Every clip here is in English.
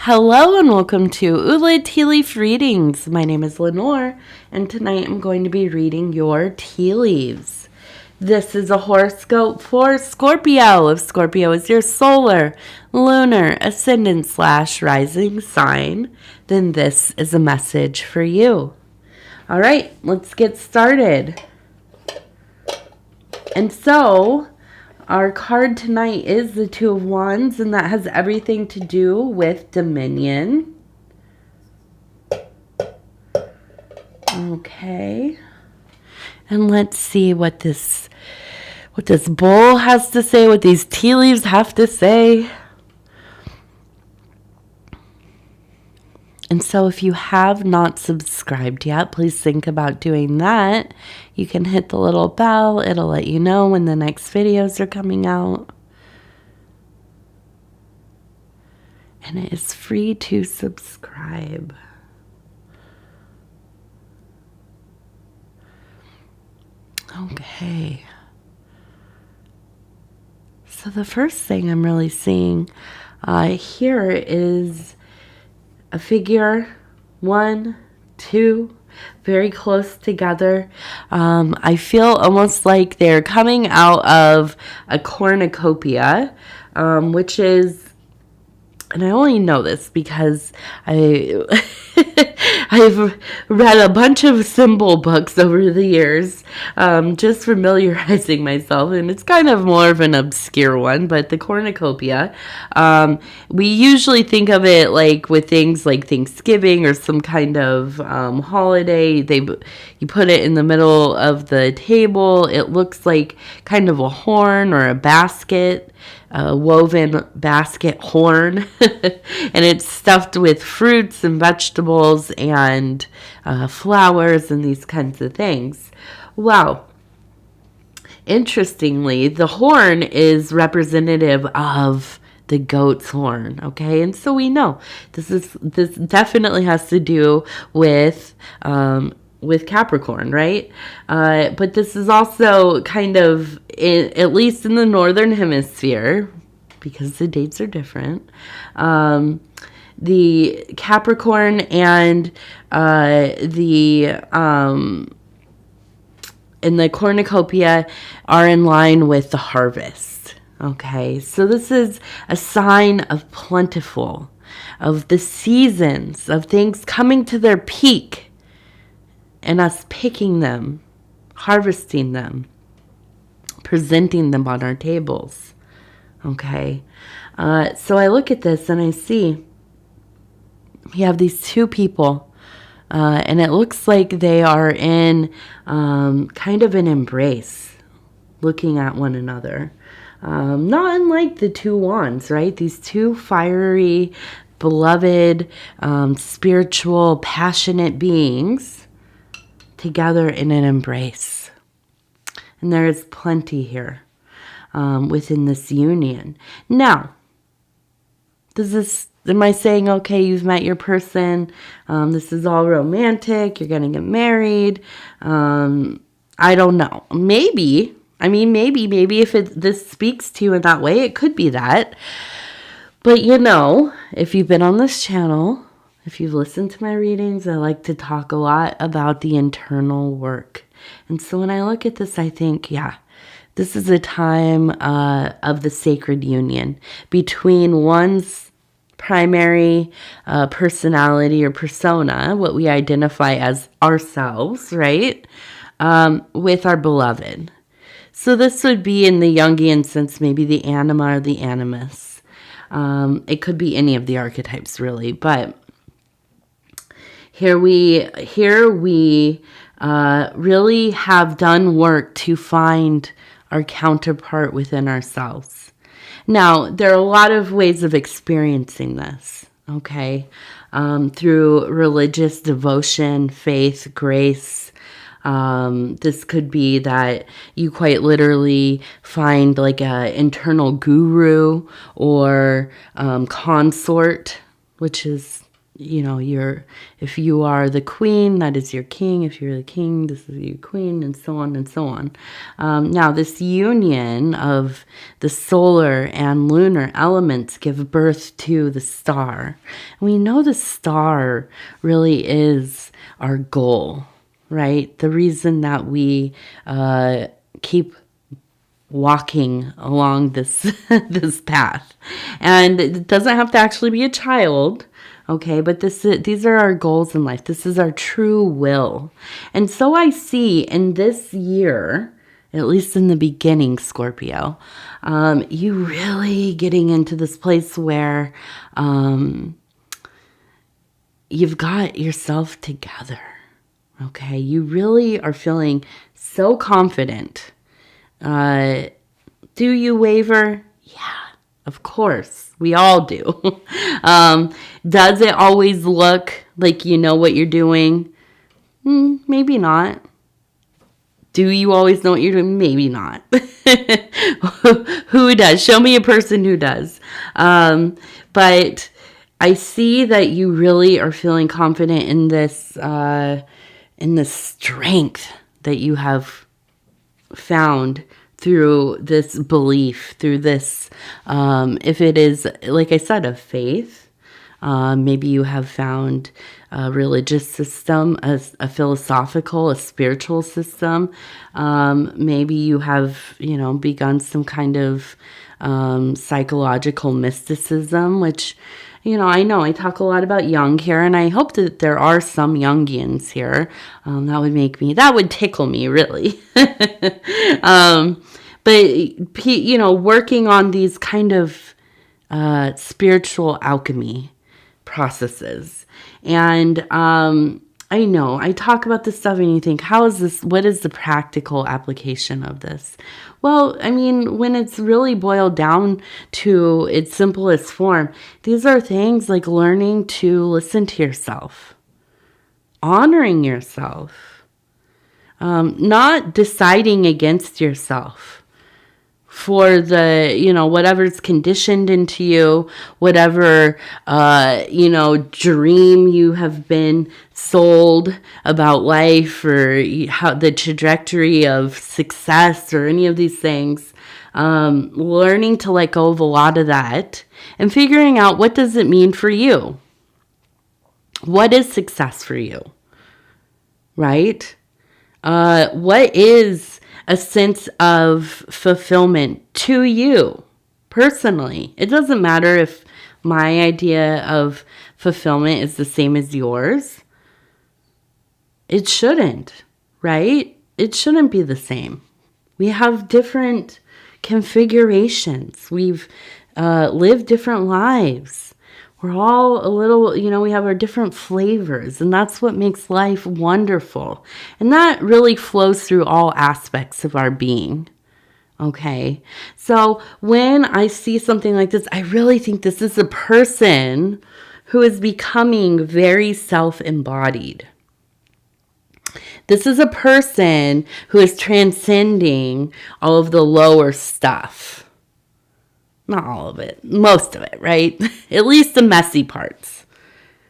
Hello and welcome to Ula Tea Leaf Readings. My name is Lenor, and tonight I'm going to be reading your tea leaves. This is a horoscope for Scorpio. If Scorpio is your solar, lunar, ascendant / rising sign, then this is a message for you. All right, let's get started. And so, our card tonight is the Two of Wands, and that has everything to do with dominion. Okay. And let's see what this bowl has to say, what these tea leaves have to say. And so if you have not subscribed yet, please think about doing that. You can hit the little bell. It'll let you know when the next videos are coming out. And it is free to subscribe. Okay. So the first thing I'm really seeing here is a figure, 1, 2, very close together. I feel almost like they're coming out of a cornucopia, which is, and I only know this because I've read a bunch of symbol books over the years, just familiarizing myself, and it's kind of more of an obscure one, but the cornucopia, we usually think of it like with things like Thanksgiving or some kind of holiday. You put it in the middle of the table. It looks like kind of a horn or a basket. A woven basket horn, and it's stuffed with fruits and vegetables and flowers and these kinds of things. Wow. Interestingly, the horn is representative of the goat's horn, okay? And so we know this definitely has to do with Capricorn, right? But this is also kind of, at least in the northern hemisphere, because the dates are different, the Capricorn and the cornucopia are in line with the harvest. Okay, so this is a sign of plentiful, of the seasons, of things coming to their peak, and us picking them, harvesting them, presenting them on our tables. Okay. So I look at this and I see we have these two people, and it looks like they are in kind of an embrace, looking at one another. Not unlike the Two Wands, right? These two fiery, beloved, spiritual, passionate beings together in an embrace. And there is plenty here within this union. Now, am I saying, okay, you've met your person, this is all romantic, you're going to get married? I don't know. Maybe if this speaks to you in that way, it could be that. But if you've been on this channel, if you've listened to my readings, I like to talk a lot about the internal work. And so when I look at this, I think, yeah, this is a time of the sacred union between one's primary personality or persona, what we identify as ourselves, right, with our beloved. So this would be, in the Jungian sense, maybe the anima or the animus. It could be any of the archetypes, really, but Here we really have done work to find our counterpart within ourselves. Now, there are a lot of ways of experiencing this, okay? Through religious devotion, faith, grace. This could be that you quite literally find like an internal guru or consort, which is if you are the queen, that is your king. If you're the king, this is your queen, and so on and so on. Now, this union of the solar and lunar elements give birth to the star. And we know the star really is our goal, right? The reason that we keep walking along this this path. And it doesn't have to actually be a child, okay? But these are our goals in life. This is our true will. And so I see in this year, at least in the beginning, Scorpio, you really getting into this place where you've got yourself together, okay? You really are feeling so confident. Do you waver? Yeah, of course. We all do. Does it always look like you know what you're doing? Maybe not. Do you always know what you're doing? Maybe not. Who does? Show me a person who does. But I see that you really are feeling confident in this strength that you have found through this belief, through this, if it is, like I said, of faith, maybe you have found a religious system, a philosophical, a spiritual system. Maybe you have, begun some kind of psychological mysticism, which, I know I talk a lot about Jung here, and I hope that there are some Jungians here. That would tickle me, really. But, working on these kind of spiritual alchemy processes. And I know I talk about this stuff and you think, what is the practical application of this? Well, I mean, when it's really boiled down to its simplest form, these are things like learning to listen to yourself, honoring yourself, not deciding against yourself for the, whatever's conditioned into you, whatever, dream you have been sold about life, or how the trajectory of success, or any of these things. Learning to let go of a lot of that and figuring out, what does it mean for you? What is success for you? Right? What is a sense of fulfillment to you personally? It doesn't matter if my idea of fulfillment is the same as yours. It shouldn't, right? It shouldn't be the same. We have different configurations. We've lived different lives. We're all a little, we have our different flavors, and that's what makes life wonderful. And that really flows through all aspects of our being. Okay. So when I see something like this, I really think this is a person who is becoming very self-embodied. This is a person who is transcending all of the lower stuff. Not all of it, most of it, right? At least the messy parts.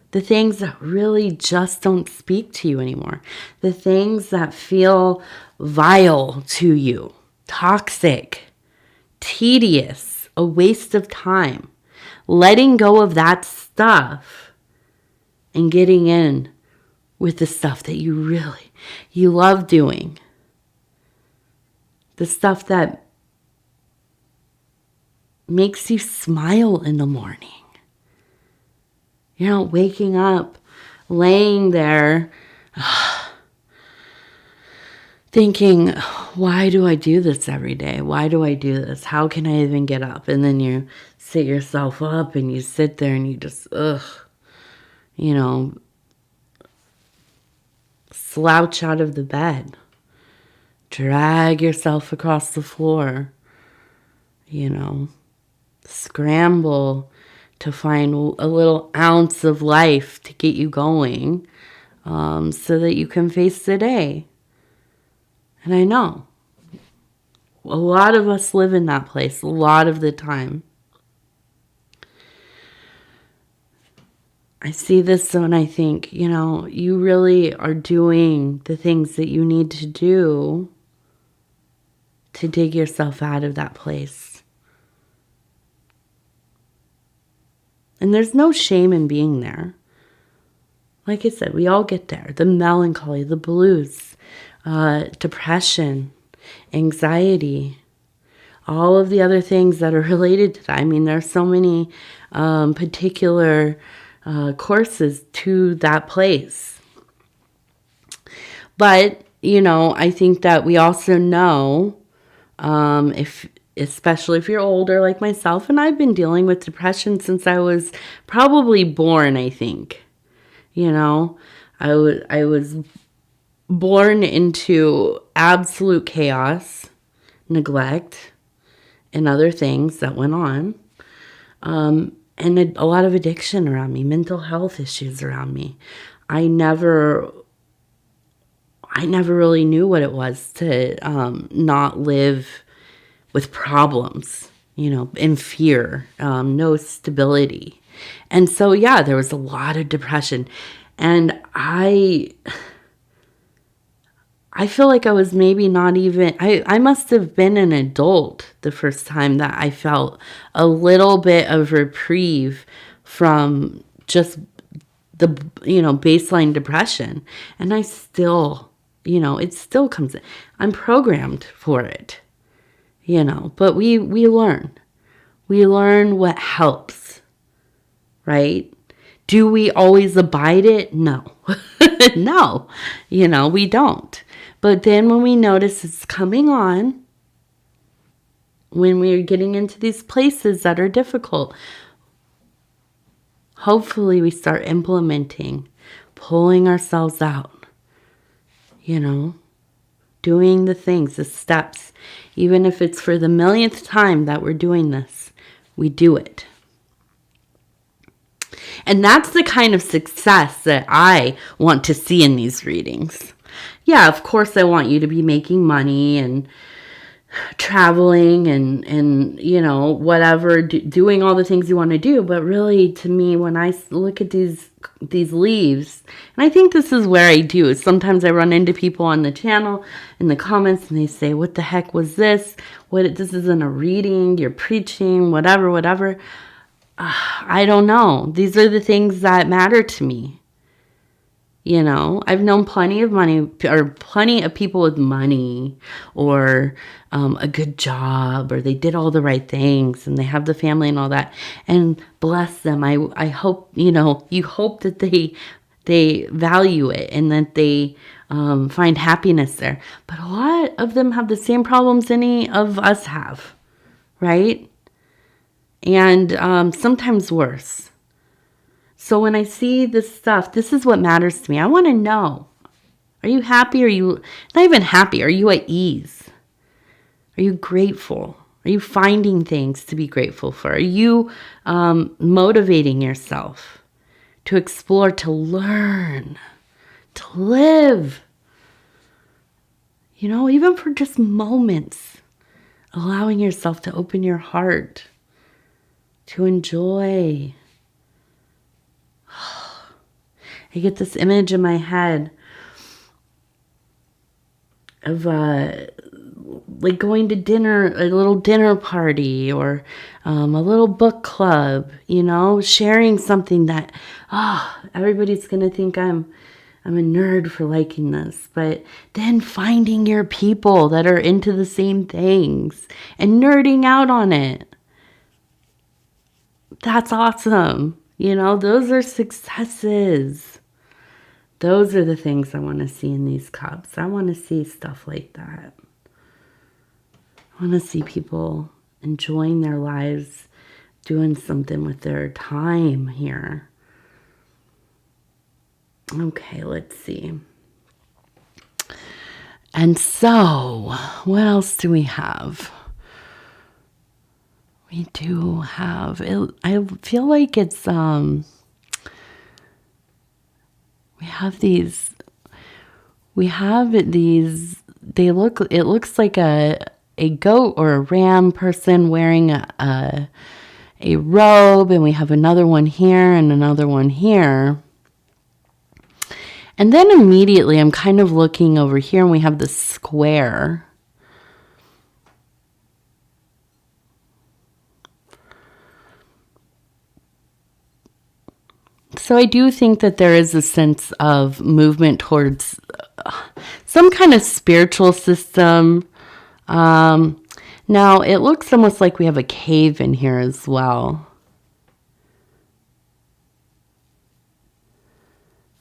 The things that really just don't speak to you anymore. The things that feel vile to you, toxic, tedious, a waste of time. Letting go of that stuff and getting in with the stuff that you love doing. The stuff that makes you smile in the morning. You're not waking up, laying there, thinking, why do I do this every day? Why do I do this? How can I even get up? And then you sit yourself up and you sit there and you just, slouch out of the bed. Drag yourself across the floor. Scramble to find a little ounce of life to get you going, so that you can face the day. And I know a lot of us live in that place a lot of the time. I see this and I think, you really are doing the things that you need to do to dig yourself out of that place. And there's no shame in being there. Like I said, we all get there. The melancholy, the blues, depression, anxiety, all of the other things that are related to that. I mean, there are so many particular courses to that place. But, I think that we also know, especially if you're older like myself, and I've been dealing with depression since I was probably born, I think. I was born into absolute chaos, neglect, and other things that went on. And a lot of addiction around me, mental health issues around me. I never really knew what it was to not live with problems, in fear, no stability. And so, yeah, there was a lot of depression. And I feel like I was maybe not even, I must have been an adult the first time that I felt a little bit of reprieve from just the, baseline depression. And I still, it still comes in. I'm programmed for it, but we learn. We learn what helps, right? Do we always abide it? No. No, we don't. But then when we notice it's coming on, when we're getting into these places that are difficult, hopefully we start implementing, pulling ourselves out, doing the things, the steps. Even if it's for the millionth time that we're doing this, we do it. And that's the kind of success that I want to see in these readings. Yeah, of course I want you to be making money and traveling and whatever, doing all the things you want to do. But really, to me, when I look at these leaves, and I think this is where I do, sometimes I run into people on the channel in the comments and they say, what the heck was this? This isn't a reading, you're preaching, whatever. I don't know. These are the things that matter to me. I've known plenty of people with money or a good job, or they did all the right things and they have the family and all that. And bless them. I hope, you hope that they value it and that they find happiness there. But a lot of them have the same problems any of us have, right? And sometimes worse. So when I see this stuff, this is what matters to me. I want to know, are you happy? Are you not even happy? Are you at ease? Are you grateful? Are you finding things to be grateful for? Are you motivating yourself to explore, to learn, to live? Even for just moments, allowing yourself to open your heart, to enjoy. I get this image in my head of like going to dinner, a little dinner party, or a little book club, sharing something that, everybody's going to think I'm a nerd for liking this. But then finding your people that are into the same things and nerding out on it. That's awesome. Those are successes. Those are the things I want to see in these cups. I want to see stuff like that. I want to see people enjoying their lives, doing something with their time here. Okay, let's see. And so, what else do we have? We do have, I feel like it's, it looks like a goat or a ram person wearing a robe, and we have another one here and another one here. And then immediately I'm kind of looking over here and we have the square. So I do think that there is a sense of movement towards some kind of spiritual system. Now it looks almost like we have a cave in here as well.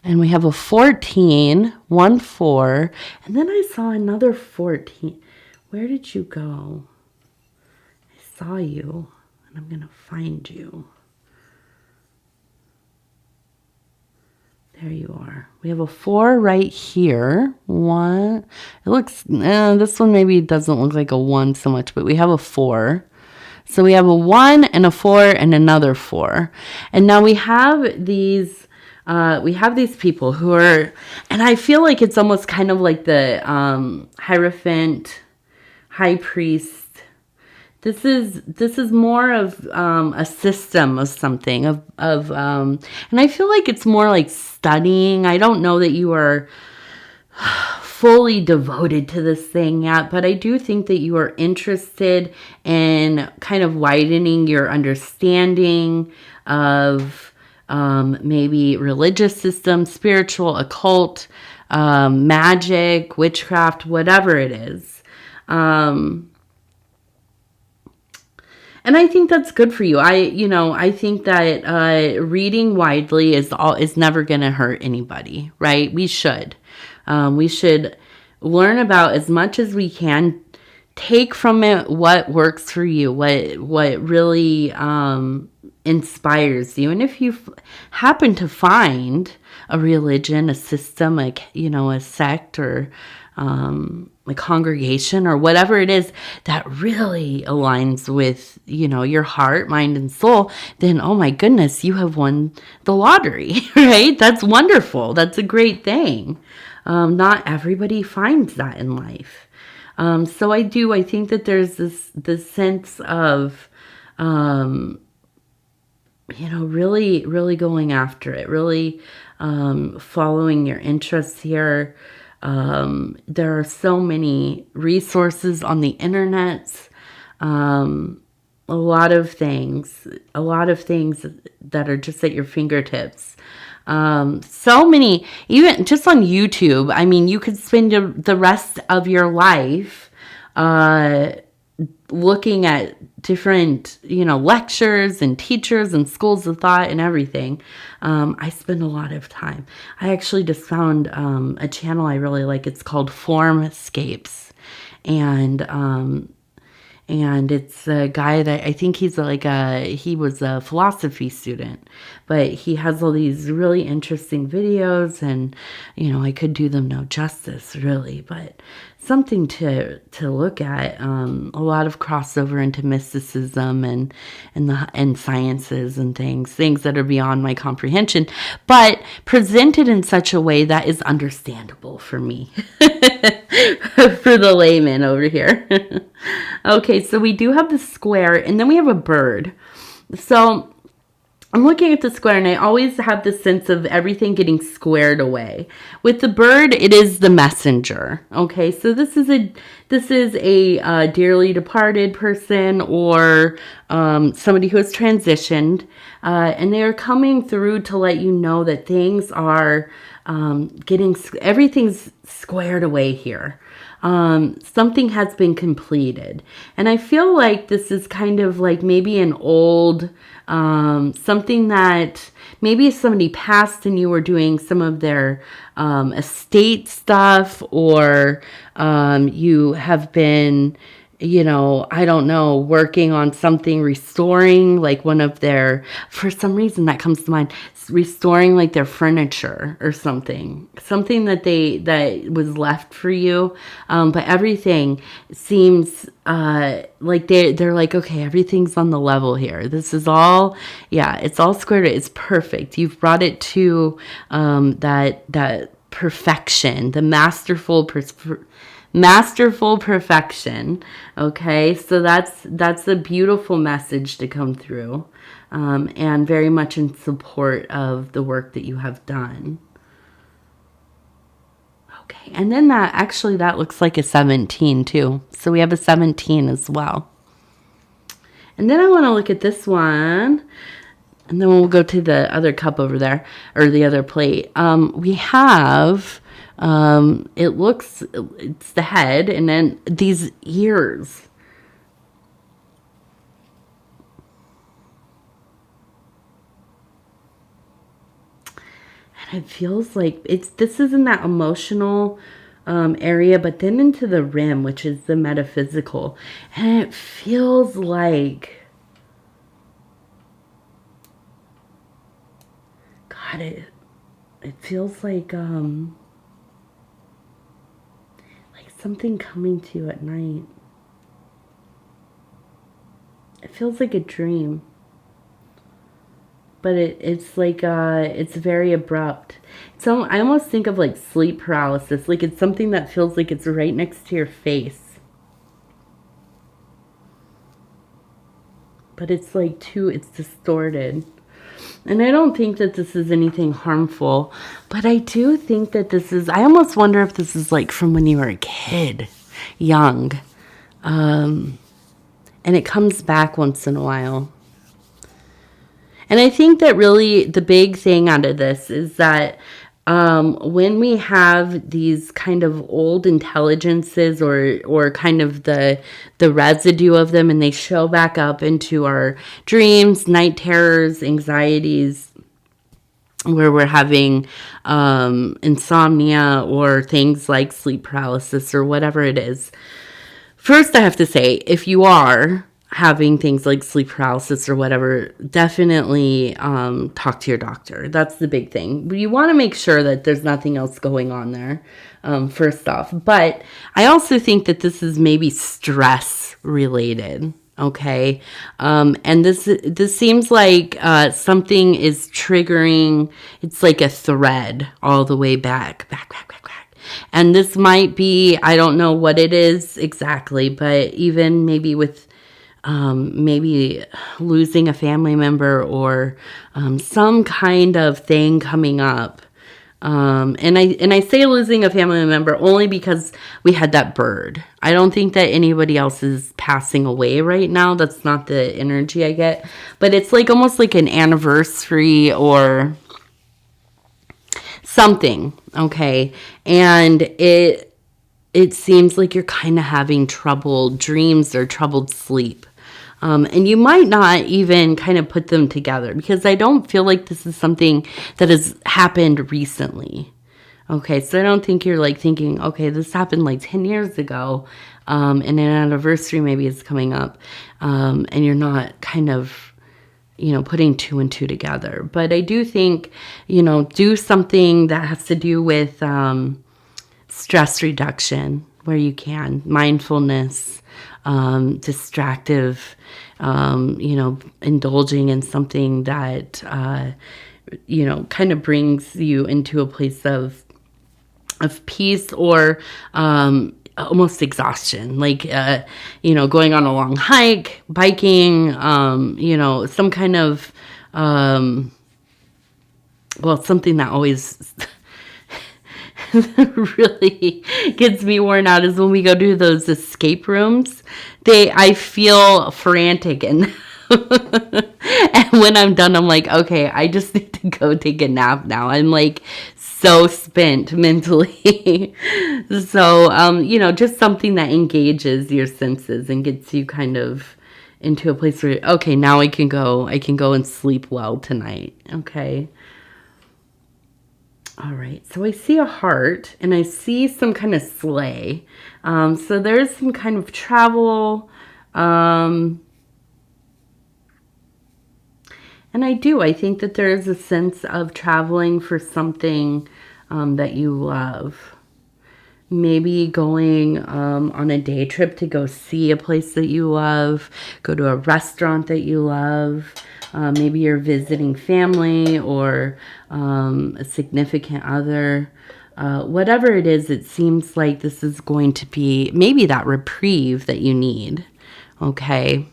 And we have a 14, 1, 4, and then I saw another 14. Where did you go? I saw you, and I'm going to find you. There you are. We have a 4 right here. 1. It looks, this one maybe doesn't look like a 1 so much, but we have a 4. So we have a 1 and a 4 and another 4. And now we have these people who are, and I feel like it's almost kind of like the Hierophant, High Priest. This is more of a system of something and I feel like it's more like studying. I don't know that you are fully devoted to this thing yet, but I do think that you are interested in kind of widening your understanding of maybe religious systems, spiritual, occult, magic, witchcraft, whatever it is. And I think that's good for you. I think that reading widely is never going to hurt anybody, right? We should learn about as much as we can. Take from it what works for you, what really inspires you. And if you happen to find a religion, a system, like, a sect or a congregation or whatever it is that really aligns with, your heart, mind, and soul, then, oh my goodness, you have won the lottery, right? That's wonderful. That's a great thing. Not everybody finds that in life. So I think that there's this sense of, really, really going after it, really following your interests here. There are so many resources on the internet, a lot of things that are just at your fingertips. So many, even just on YouTube. I mean, you could spend the rest of your life looking at different, lectures and teachers and schools of thought and everything. I spend a lot of time. I actually just found a channel I really like. It's called Formscapes. And it's a guy that I think he was a philosophy student, but he has all these really interesting videos, and, I could do them no justice really, but something to look at. A lot of crossover into mysticism and sciences and things that are beyond my comprehension, but presented in such a way that is understandable for me, for the layman over here. Okay, so we do have the square, and then we have a bird. So I'm looking at the square, and I always have this sense of everything getting squared away. With the bird, it is the messenger. Okay, so this is a dearly departed person, or somebody who has transitioned, and they are coming through to let you know that things are everything's squared away here. Something has been completed. And I feel like this is kind of like maybe an old, something that maybe if somebody passed and you were doing some of their estate stuff, or you have been, I don't know, working on something, restoring like one of their, for some reason that comes to mind, restoring like their furniture or something that was left for you. But everything seems like they're like, okay, everything's on the level here. This is all, it's all squared. It's perfect. You've brought it to that perfection, the masterful masterful perfection. Okay, so that's a beautiful message to come through, and very much in support of the work that you have done. Okay, and then that looks like a 17 too. So we have a 17 as well. And then I want to look at this one. And then we'll go to the other cup over there, or the other plate. We have, it's the head, and then these ears. And it feels like this is in that emotional area, but then into the rim, which is the metaphysical. And it feels like, God, it feels like something coming to you at night. It feels like a dream. But it's like, it's very abrupt. So I almost think of like sleep paralysis. Like it's something that feels like it's right next to your face. But it's like it's distorted. And I don't think that this is anything harmful. But I do think that I almost wonder if this is like from when you were a kid, young. And it comes back once in a while. And I think that really the big thing out of this is that when we have these kind of old intelligences or kind of the residue of them, and they show back up into our dreams, night terrors, anxieties, where we're having insomnia or things like sleep paralysis or whatever it is. First, I have to say, if you are having things like sleep paralysis or whatever, definitely talk to your doctor. That's the big thing. But you want to make sure that there's nothing else going on there, first off. But I also think that this is maybe stress related. Okay. And this seems like something is triggering. It's like a thread all the way back. And this might be, I don't know what it is exactly, but even maybe with maybe losing a family member or some kind of thing coming up. And I say losing a family member only because we had that bird. I don't think that anybody else is passing away right now. That's not the energy I get. But it's like almost like an anniversary or something, okay? And it seems like you're kind of having troubled dreams or troubled sleep. And you might not even kind of put them together because I don't feel like this is something that has happened recently. Okay, so I don't think you're like thinking, okay, this happened like 10 years ago, and an anniversary maybe is coming up, and you're not kind of, putting two and two together. But I do think, do something that has to do with stress reduction where you can, mindfulness, distractive, indulging in something that, kind of brings you into a place of peace or, almost exhaustion, like, going on a long hike, biking, some kind of, something that always really gets me worn out is when we go to those escape rooms. I feel frantic and and when I'm done, I'm like, okay, I just need to go take a nap now. I'm like so spent mentally. So, just something that engages your senses and gets you kind of into a place where, okay, now I can go and sleep well tonight. Okay. All right, so I see a heart and I see some kind of sleigh. So there's some kind of travel. And I think that there is a sense of traveling for something that you love. Maybe going on a day trip to go see a place that you love, go to a restaurant that you love. Maybe you're visiting family or a significant other. whatever it is, it seems like this is going to be maybe that reprieve that you need. Okay.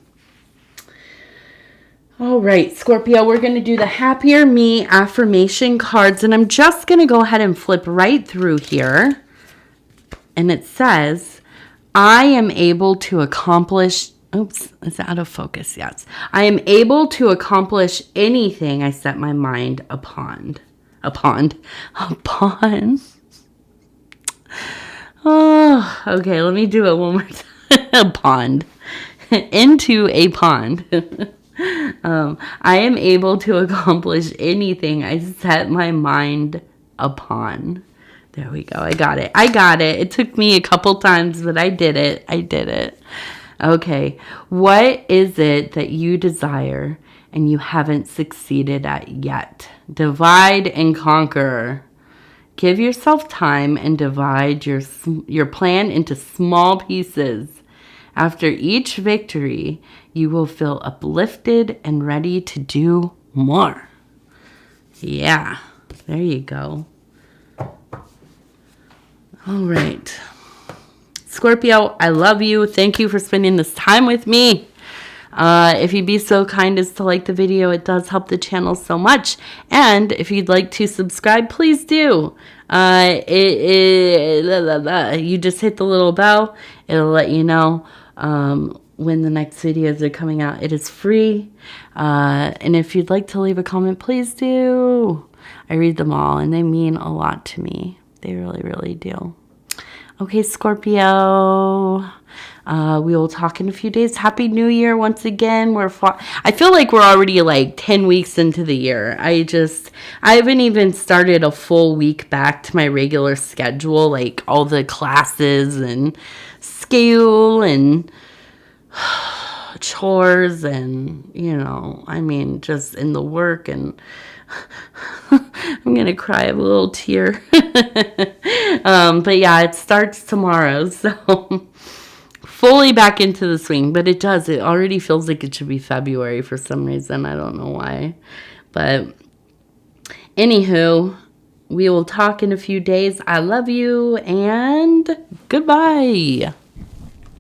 All right, Scorpio, we're going to do the Happier Me affirmation cards, and I'm just going to go ahead and flip right through here. And it says, I am able to accomplish, oops, it's out of focus, yes. I am able to accomplish anything I set my mind upon. Upon. Oh, okay, let me do it one more time. A pond. Into a pond. I am able to accomplish anything I set my mind upon. There we go. I got it. It took me a couple times, but I did it. Okay. What is it that you desire and you haven't succeeded at yet? Divide and conquer. Give yourself time and divide your plan into small pieces. After each victory, you will feel uplifted and ready to do more. Yeah, there you go. All right. Scorpio, I love you. Thank you for spending this time with me. If you'd be so kind as to like the video, it does help the channel so much. And if you'd like to subscribe, please do. You just hit the little bell. It'll let you know when the next videos are coming out. It is free. And if you'd like to leave a comment, please do. I read them all, and they mean a lot to me. They really, really do. Okay, Scorpio. We will talk in a few days. Happy New Year once again. I feel like we're already like 10 weeks into the year. I haven't even started a full week back to my regular schedule, like all the classes and school and chores and, just in the work, and I'm going to cry a little tear. But yeah, it starts tomorrow, so fully back into the swing. But it already feels like it should be February for some reason. I don't know why. But anywho, we will talk in a few days. I love you, and goodbye.